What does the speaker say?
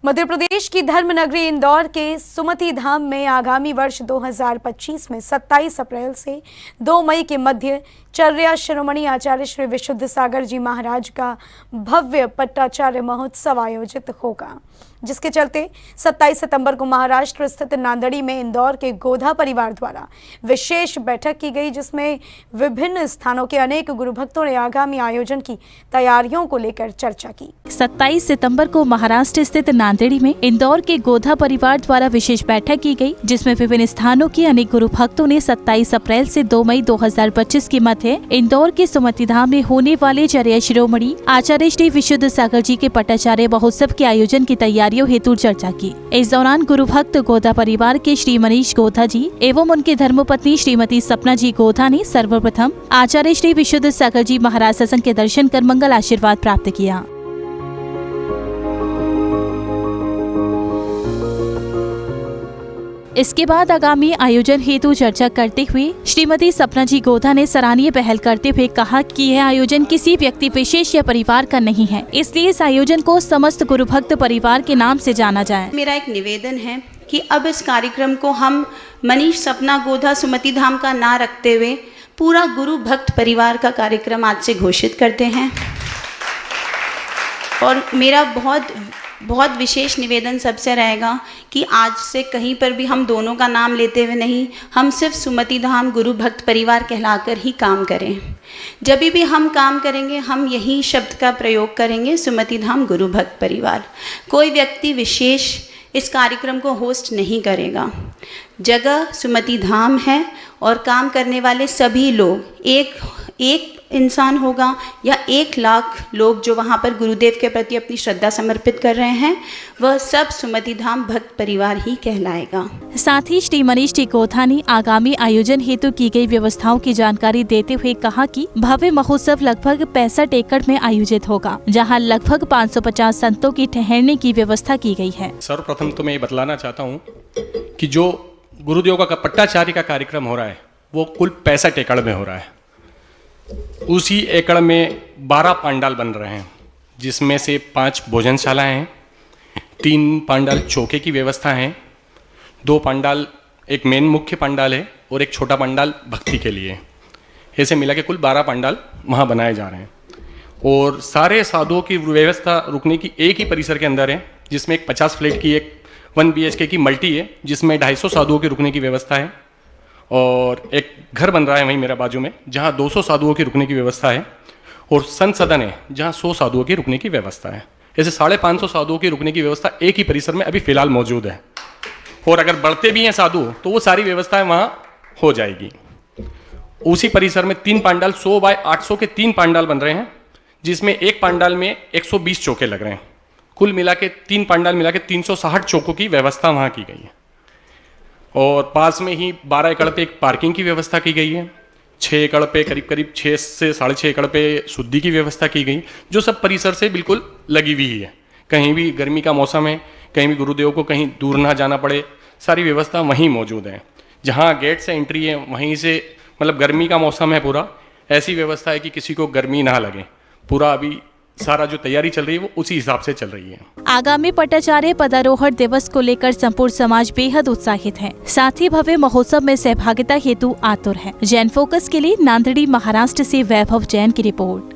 मध्य प्रदेश की धर्म नगरी इंदौर के सुमति धाम में आगामी वर्ष 2025 में 27 अप्रैल से 2 मई के मध्य चर्या शिरोमणि आचार्य श्री विशुद्ध सागर जी महाराज का भव्य पट्टाचार्य महोत्सव आयोजित होगा, जिसके चलते 27 सितंबर को महाराष्ट्र स्थित नांदड़ी में इंदौर के गोधा परिवार द्वारा विशेष बैठक की गई, जिसमें विभिन्न स्थानों के अनेक गुरु भक्तों ने आगामी आयोजन की तैयारियों को लेकर चर्चा की। 27 सितंबर को महाराष्ट्र स्थित नांदेड़ी में इंदौर के गोधा परिवार द्वारा विशेष बैठक की गई, जिसमें विभिन्न स्थानों के अनेक गुरु भक्तों ने 27 अप्रैल से 2 मई 2025 के मध्य इंदौर के सुमति धाम में होने वाले चर्या शिरोमणि आचार्य श्री विशुद्ध सागर जी के पट्टाचार्य महोत्सव के आयोजन की तैयारियों हेतु चर्चा की। इस दौरान गुरु भक्त गोधा परिवार के श्री मनीष गोधा जी एवं उनके धर्मपत्नी श्रीमती सपना जी गोधा ने सर्वप्रथम आचार्य श्री विशुद्ध सागर जी महाराज सत्संग के दर्शन कर मंगल आशीर्वाद प्राप्त किया। इसके बाद आगामी आयोजन हेतु चर्चा करते हुए श्रीमती सपना जी गोधा ने सराहनीय पहल करते हुए कहा कि यह आयोजन किसी व्यक्ति विशेष या परिवार का नहीं है, इसलिए इस आयोजन को समस्त गुरु भक्त परिवार के नाम से जाना जाए। मेरा एक निवेदन है कि अब इस कार्यक्रम को हम मनीष सपना गोधा सुमति धाम का ना रखते हुए पूरा गुरु भक्त परिवार का कार्यक्रम आज से घोषित करते हैं। और मेरा बहुत विशेष निवेदन सबसे रहेगा कि आज से कहीं पर भी हम दोनों का नाम लेते हुए नहीं, हम सिर्फ सुमति धाम गुरु भक्त परिवार कहलाकर ही काम करें। जब भी हम काम करेंगे हम यही शब्द का प्रयोग करेंगे, सुमति धाम गुरु भक्त परिवार। कोई व्यक्ति विशेष इस कार्यक्रम को होस्ट नहीं करेगा। जगह सुमति धाम है और काम करने वाले सभी लोग एक इंसान होगा या 1 लाख लोग जो वहाँ पर गुरुदेव के प्रति अपनी श्रद्धा समर्पित कर रहे हैं, वह सब सुमति धाम भक्त परिवार ही कहलाएगा। साथ ही श्री मनीष जी गोधा ने आगामी आयोजन हेतु की गई व्यवस्थाओं की जानकारी देते हुए कहा कि भव्य महोत्सव लगभग 65 एकड़ में आयोजित होगा, जहाँ लगभग 550 संतों की ठहरने की व्यवस्था की गई है। सर्वप्रथम तो मैं ये बतलाना चाहता हूँ कि जो गुरुदेव का पट्टाचार्य का कार्यक्रम हो रहा है वो कुल 65 एकड़ में हो रहा है। उसी एकड़ में 12 पांडाल बन रहे हैं, जिसमें से 5 भोजनशालाएं हैं, 3 पांडाल चौके की व्यवस्था है, 2 पांडाल एक मेन मुख्य पांडाल है और एक छोटा पांडाल भक्ति के लिए। ऐसे मिला के कुल 12 पांडाल वहाँ बनाए जा रहे हैं। और सारे साधुओं की व्यवस्था रुकने की एक ही परिसर के अंदर है, जिसमें एक 50 फ्लैट की एक 1 BHK की मल्टी है, जिसमें 250 साधुओं के रुकने की व्यवस्था है। और एक घर बन रहा है वहीं मेरा बाजू में, जहाँ 200 साधुओं की रुकने की व्यवस्था है। और संत सदन है जहाँ 100 साधुओं की रुकने की व्यवस्था है। ऐसे 550 साधुओं की रुकने की व्यवस्था एक ही परिसर में अभी फिलहाल मौजूद है। और अगर बढ़ते भी हैं साधु तो वो सारी व्यवस्थाएं वहाँ हो जाएगी। उसी परिसर में 3 पांडाल 100 बाय 800 के 3 पांडाल बन रहे हैं, जिसमें एक पांडाल में 120 चौके लग रहे हैं। कुल मिला के 3 पांडाल मिला के 360 चौकों की व्यवस्था वहाँ की गई है। और पास में ही 12 एकड़ पे एक पार्किंग की व्यवस्था की गई है। 6 एकड़ पे करीब 6 से 6.5 एकड़ पे शुद्धि की व्यवस्था की गई, जो सब परिसर से बिल्कुल लगी हुई है। कहीं भी गर्मी का मौसम है, कहीं भी गुरुदेव को कहीं दूर ना जाना पड़े, सारी व्यवस्था वहीं मौजूद है। जहाँ गेट से एंट्री है वहीं से, मतलब गर्मी का मौसम है पूरा, ऐसी व्यवस्था है कि किसी को गर्मी ना लगे। पूरा अभी सारा जो तैयारी चल रही है वो उसी हिसाब से चल रही है। आगामी पट्टाचार्य पदारोहण दिवस को लेकर संपूर्ण समाज बेहद उत्साहित है, साथ ही भव्य महोत्सव में सहभागिता हेतु आतुर है। जैन फोकस के लिए नांदेड़ी महाराष्ट्र से वैभव जैन की रिपोर्ट।